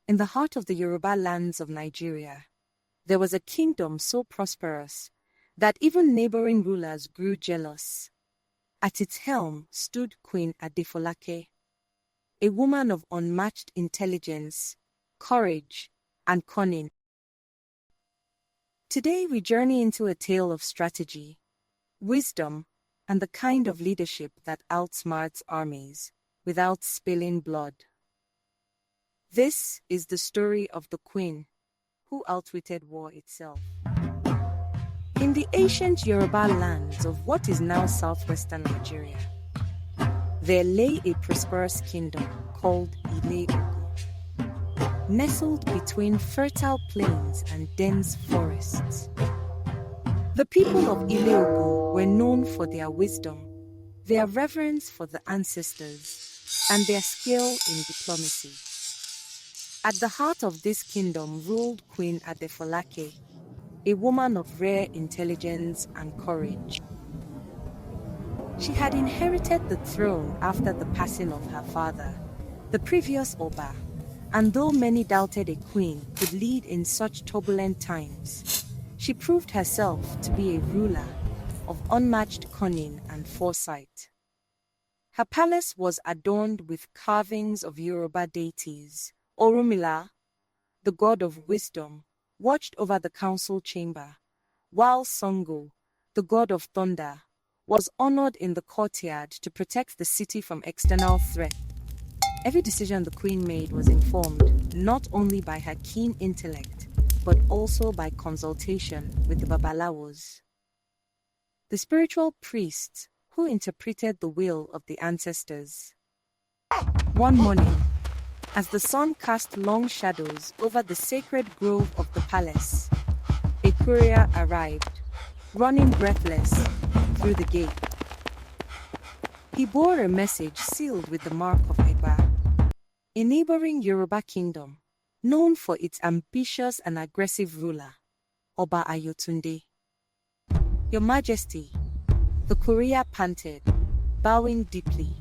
In the heart of the Yoruba lands of Nigeria, there was a kingdom so prosperous that even neighboring rulers grew jealous. At its helm stood Queen Adefolake, a woman of unmatched intelligence, courage, and cunning. Today we journey into a tale of strategy, wisdom, and the kind of leadership that outsmarts armies without spilling blood. This is the story of the queen who outwitted war itself. In the ancient Yoruba lands of what is now southwestern Nigeria, there lay a prosperous kingdom called Ilé-Ogùn, nestled between fertile plains and dense forests. The people of Ilé-Ogùn were known for their wisdom, their reverence for the ancestors, and their skill in diplomacy. At the heart of this kingdom ruled Queen Adefolake, a woman of rare intelligence and courage. She had inherited the throne after the passing of her father, the previous Oba, and though many doubted a queen could lead in such turbulent times, she proved herself to be a ruler of unmatched cunning and foresight. Her palace was adorned with carvings of Yoruba deities. Orunmila, the god of wisdom, watched over the council chamber, while Sango, the god of thunder, was honored in the courtyard to protect the city from external threat. Every decision the queen made was informed not only by her keen intellect, but also by consultation with the Babalawos, the spiritual priests who interpreted the will of the ancestors. One morning, as the sun cast long shadows over the sacred grove of the palace, a courier arrived, running breathless through the gate. He bore a message sealed with the mark of Egba, a neighboring Yoruba kingdom known for its ambitious and aggressive ruler, Oba Ayotunde. Your Majesty, the courier panted, bowing deeply.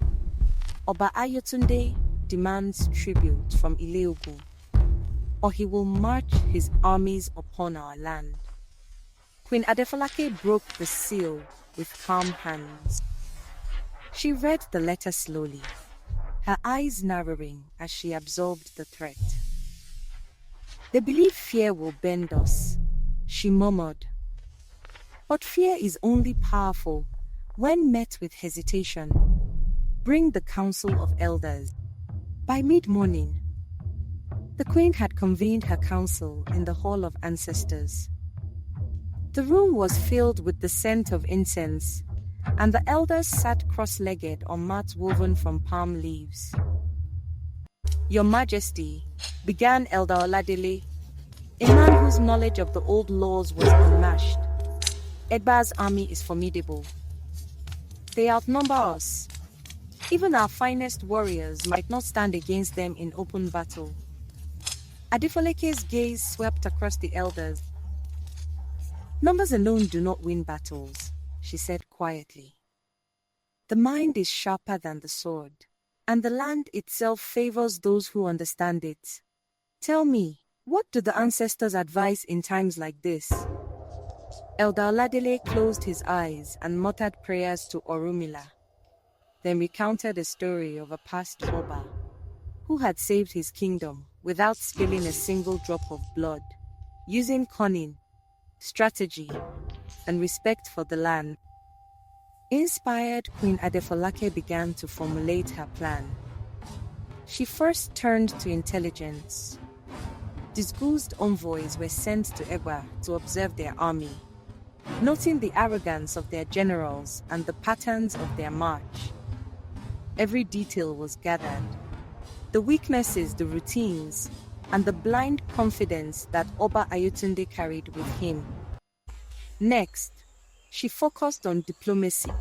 Oba Ayotunde demands tribute from Ilé-Ogùn, or he will march his armies upon our land. Queen Adefolake broke the seal with calm hands. She read the letter slowly, her eyes narrowing as she absorbed the threat. They believe fear will bend us, she murmured. But fear is only powerful when met with hesitation. Bring the council of elders. By mid-morning, the queen had convened her council in the Hall of Ancestors. The room was filled with the scent of incense, and the elders sat cross-legged on mats woven from palm leaves. Your Majesty, began Elder Oladele, a man whose knowledge of the old laws was unmatched. Egba's army is formidable. They outnumber us. Even our finest warriors might not stand against them in open battle. Adefolake's gaze swept across the elders. Numbers alone do not win battles, she said quietly. The mind is sharper than the sword, and the land itself favors those who understand it. Tell me, what do the ancestors advise in times like this? Elder Oladele closed his eyes and muttered prayers to Orunmila, then recounted a story of a past Oba who had saved his kingdom without spilling a single drop of blood, using cunning, strategy, and respect for the land. Inspired, Queen Adefolake began to formulate her plan. She first turned to intelligence. Disguised envoys were sent to Egba to observe their army, noting the arrogance of their generals and the patterns of their march. Every detail was gathered. The weaknesses, the routines, and the blind confidence that Oba Ayotunde carried with him. Next, she focused on diplomacy.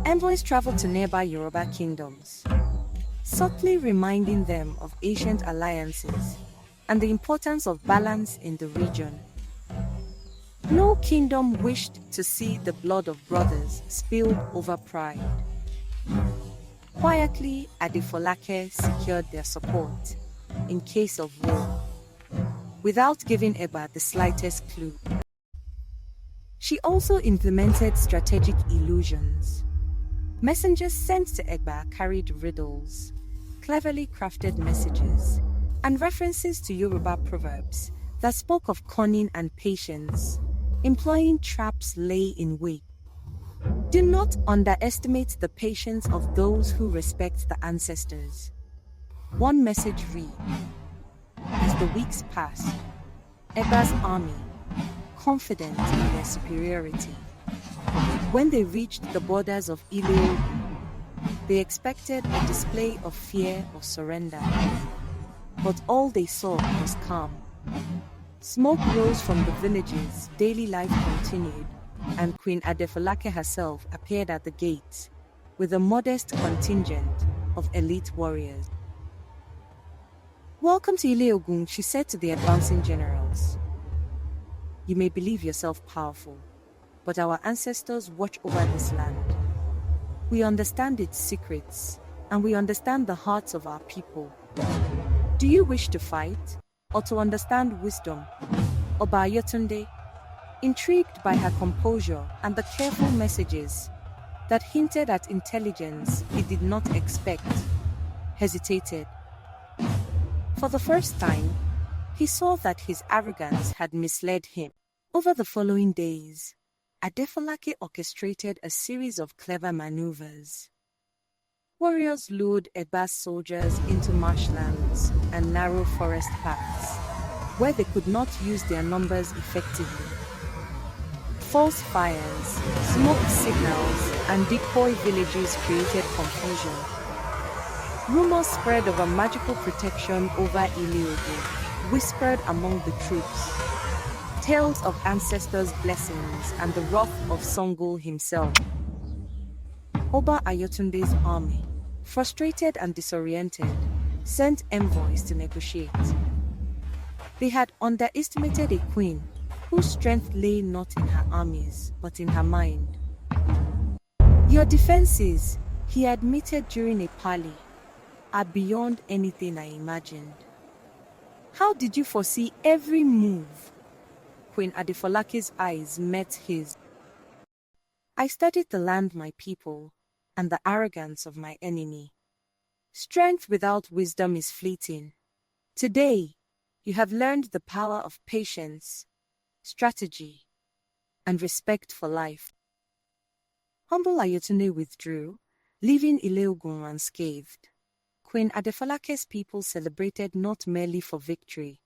Envoys traveled to nearby Yoruba kingdoms, subtly reminding them of ancient alliances and the importance of balance in the region. No kingdom wished to see the blood of brothers spilled over pride. Quietly, Adefolake secured their support. in case of war, without giving Egba the slightest clue. She also implemented strategic illusions. Messengers sent to Egba carried riddles, cleverly crafted messages, and references to Yoruba proverbs that spoke of cunning and patience, employing traps lay in wait. Do not underestimate the patience of those who respect the ancestors. One message read: as the weeks passed, Egba's army, confident in their superiority, when they reached the borders of Ilé-Ogùn, they expected a display of fear or surrender. But all they saw was calm. Smoke rose from the villages, daily life continued, and Queen Adefolake herself appeared at the gates with a modest contingent of elite warriors. "Welcome to Ilé-Ogùn," she said to the advancing generals. "You may believe yourself powerful, but our ancestors watch over this land. We understand its secrets, and we understand the hearts of our people. Do you wish to fight, or to understand wisdom?" Oba Yetunde, intrigued by her composure and the careful messages that hinted at intelligence he did not expect, hesitated. For the first time, he saw that his arrogance had misled him. Over the following days, Adefolake orchestrated a series of clever maneuvers. Warriors lured Egba's soldiers into marshlands and narrow forest paths, where they could not use their numbers effectively. False fires, smoke signals, and decoy villages created confusion. Rumors spread of a magical protection over Ilé-Ogùn, whispered among the troops. Tales of ancestors' blessings and the wrath of Sango himself. Oba Ayotunde's army, frustrated and disoriented, sent envoys to negotiate. They had underestimated a queen whose strength lay not in her armies, but in her mind. "Your defenses," he admitted during a parley, "are beyond anything I imagined." "How did you foresee every move?" Queen Adefolake's eyes met his. "I studied the land, my people, and the arrogance of my enemy. Strength without wisdom is fleeting. Today, you have learned the power of patience, strategy, and respect for life." Humble Ayotunde withdrew, leaving Ilé-Ogùn unscathed. Queen Adefolake's people celebrated not merely for victory,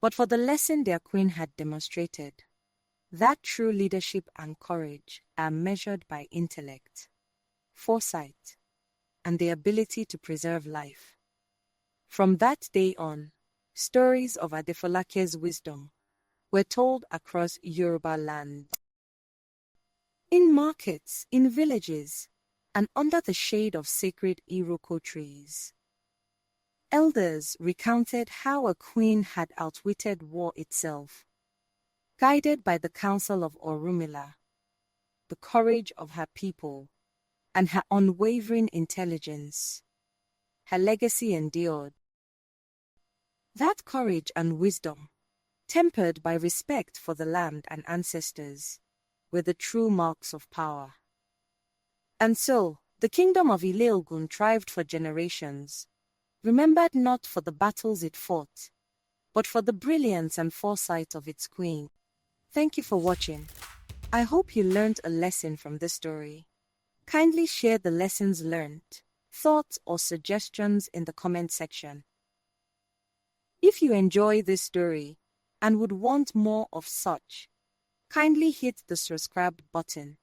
but for the lesson their queen had demonstrated, that true leadership and courage are measured by intellect, foresight, and the ability to preserve life. From that day on, stories of Adefolake's wisdom were told across Yoruba land. In markets, in villages, and under the shade of sacred iroko trees, elders recounted how a queen had outwitted war itself, guided by the counsel of Orunmila, the courage of her people, and her unwavering intelligence. Her legacy endured. That courage and wisdom, tempered by respect for the land and ancestors, were the true marks of power. And so, the kingdom of Ilé-Ogùn thrived for generations, remembered not for the battles it fought, but for the brilliance and foresight of its queen. Thank you for watching. I hope you learned a lesson from this story. Kindly share the lessons learned, thoughts or suggestions in the comment section. If you enjoy this story and would want more of such, kindly hit the subscribe button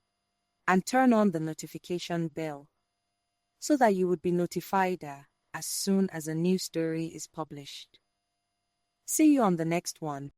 and turn on the notification bell so that you would be notified as soon as a new story is published. See you on the next one.